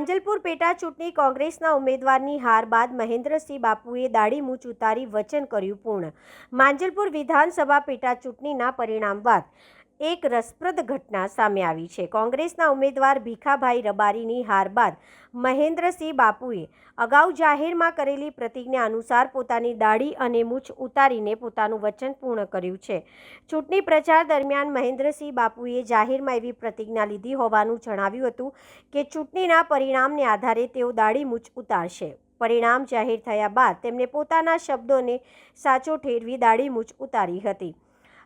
માંજલપુર પેટા ચૂંટણી કોંગ્રેસના ઉમેદવારની હાર બાદ મહેન્દ્રસિંહ બાપુએ દાઢી મૂછ ઉતારી વચન કર્યું પૂર્ણ। માંજલપુર વિધાનસભા પેટા ચૂંટણીના પરિણામ બાદ એક રસપ્રદ ઘટના સામે આવી છે। કોંગ્રેસના ઉમેદવાર ભીખાભાઈ રબારીની હાર બાદ મહેન્દ્રસિંહ બાપુએ અગાઉ જાહેરમાં કરેલી પ્રતિજ્ઞા અનુસાર પોતાની દાઢી અને મૂછ ઉતારીને પોતાનું વચન પૂર્ણ કર્યું છે। ચૂંટણી પ્રચાર દરમિયાન મહેન્દ્રસિંહ બાપુએ જાહેરમાં એવી પ્રતિજ્ઞા લીધી હોવાનું જણાવ્યું હતું કે ચૂંટણીના પરિણામને આધારે તેઓ દાઢી મૂછ ઉતારશે। પરિણામ જાહેર થયા બાદ તેમણે પોતાના શબ્દોને સાચો ઠેરવી દાઢી મૂછ ઉતારી હતી।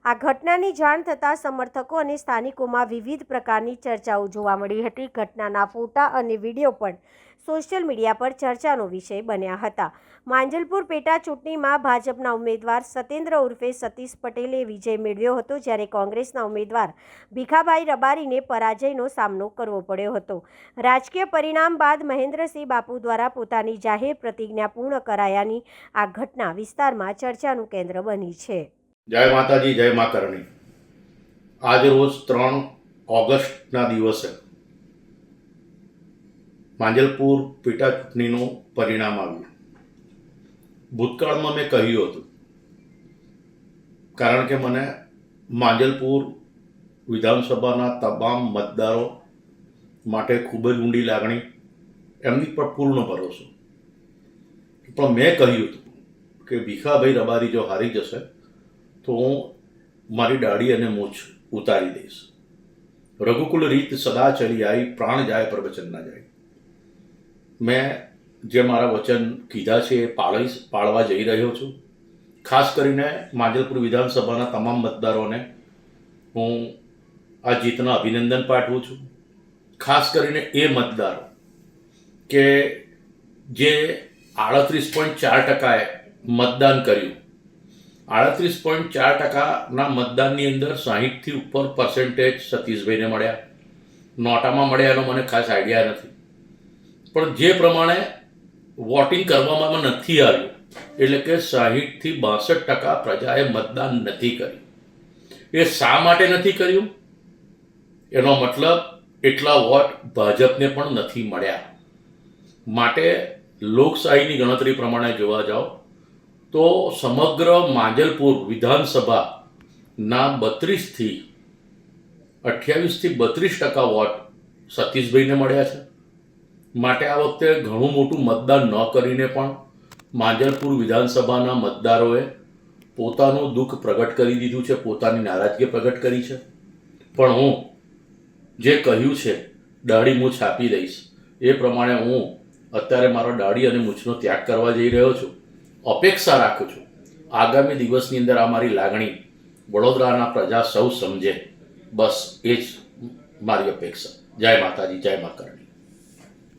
આ ઘટનાની જાણ થતાં સમર્થકો અને સ્થાનિકોમાં વિવિધ પ્રકારની ચર્ચાઓ જોવા મળી હતી। ઘટનાના ફોટા અને વિડીયો પણ સોશિયલ મીડિયા પર ચર્ચાનો વિષય બન્યા હતા। માંજલપુર પેટા ચૂંટણીમાં ભાજપના ઉમેદવાર સતેન્દ્ર ઉર્ફે સતીશ પટેલે વિજય મેળવ્યો હતો, જ્યારે કોંગ્રેસના ઉમેદવાર ભીખાભાઈ રબારીને પરાજયનો સામનો કરવો પડ્યો હતો। રાજકીય પરિણામ બાદ મહેન્દ્રસિંહ બાપુ દ્વારા પોતાની જાહેર પ્રતિજ્ઞા પૂર્ણ કરાયાની આ ઘટના વિસ્તારમાં ચર્ચાનું કેન્દ્ર બની છે। જય માતાજી, જય મા કરણી। આજ રોજ 3 ઓગસ્ટના દિવસે માંજલપુર પેટા ચૂંટણીનું પરિણામ આવ્યું। ભૂતકાળમાં મેં કહ્યું હતું, કારણ કે મને માંજલપુર વિધાનસભાના તમામ મતદારો માટે ખૂબ જ ઊંડી લાગણી, એમની પર પૂર્ણ ભરોસો। પણ મેં કહ્યું હતું કે ભીખાભાઈ રબારી જો હારી જશે તો હું મારી દાઢી અને મૂછ ઉતારી દઈશ। રઘુકુલ રીત સદા ચલી આવી, પ્રાણ જાય પ્રવચન ના જાય। મેં જે મારા વચન કીધા છે એ પાળવા જઈ રહ્યો છું। ખાસ કરીને માંજલપુર વિધાનસભાના તમામ મતદારોને હું આ જીતના અભિનંદન પાઠવું છું। ખાસ કરીને એ મતદારો કે જે 38.4% મતદાન કર્યું। 38.4%ના મતદાનની અંદર 60થી ઉપર પર્સન્ટેજ સતીશભાઈને મળ્યા। નોટામાં મળ્યા એનો મને ખાસ આઈડિયા નથી, પણ જે પ્રમાણે વોટિંગ કરવામાં નથી આવ્યું, એટલે કે 60થી 62% પ્રજાએ મતદાન નથી કર્યું। એ શા માટે નથી કર્યું? એનો મતલબ એટલા વોટ ભાજપને પણ નથી મળ્યા। માટે લોકશાહીની ગણતરી પ્રમાણે જોવા જાઓ તો સમગ્ર માંજલપુર વિધાનસભાના 28થી 32% વોટ સતીશભાઈને મળ્યા છે। માટે આ વખતે ઘણું મોટું મતદાન ન કરીને પણ માંજલપુર વિધાનસભાના મતદારોએ પોતાનું દુઃખ પ્રગટ કરી દીધું છે, પોતાની નારાજગી પ્રગટ કરી છે। પણ હું જે કહ્યું છે દાઢી મૂછ આપી દઈશ, એ પ્રમાણે હું અત્યારે મારો દાઢી અને મૂછનો ત્યાગ કરવા જઈ રહ્યો છું। અપેક્ષા રાખું છું આગામી દિવસની અંદર આ મારી લાગણી વડોદરાના પ્રજા સૌ સમજે, બસ એ જ મારી અપેક્ષા। જય માતાજી, જય મા કરણી।